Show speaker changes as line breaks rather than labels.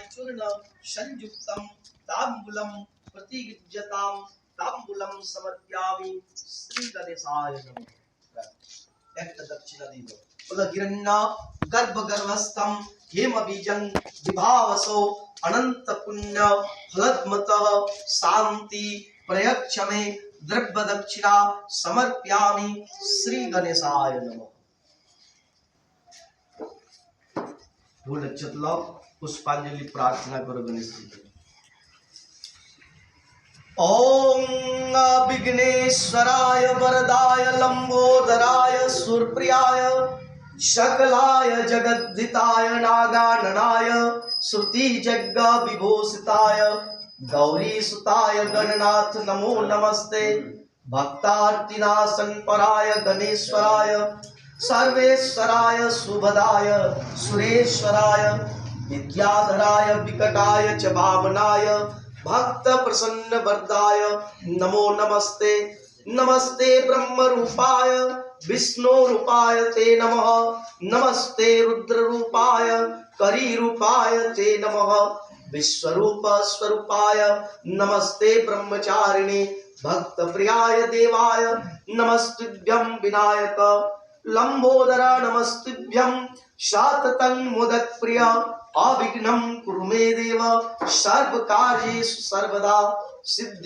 चूर्ण संयुक्तम तांबूलम प्रतिगृह्यताम तांबूलम समर्पयामि श्री गणेशाय नमः। एक दक्षिणा दी दो बोला हिरण्य गर्भ गर्भस्थम हेम बीजं विभावसो अनंत पुण्य फलद्मतः शांति प्रयक्षमे द्रव्य दक्षिणा समर्पयामि श्री गणेशाय नमः। ढोल नक्षत्र लाओ पुष्पांजलि प्रार्थना करो गणेश जी। ओम विघ्नेश्वराय वरदाय लंबोदराय सुरप्रियाय शकलाय जगद्धिताय नागाननाय श्रुति जग्ग विभूषिताय गौरी सुताय गणनाथ नमो नमस्ते। भक्तार्तिनाशन पराय गणेश्वराय सर्वेश्वराय शुभदाय सुरेश्वराय विद्याधराय विकटाय च भावनाय भक्त प्रसन्न वरदाय नमो नमस्ते। नमस्ते ब्रह्म रूपाय विष्णु रूपाय ते नमः। नमस्ते रुद्र रूपाय करी रूपाय ते नमः। विश्वरूप स्वरूपाय नमस्ते ब्रह्मचारिणे भक्त प्रियाय देवाय नमस्तुभ्यं विनायक लंबोदरा नमस्तुभ्यं शाततं मोदक प्रिय अविघ्नं कुरु मे देव सर्व कार्येषु सर्वदा सिद्धि।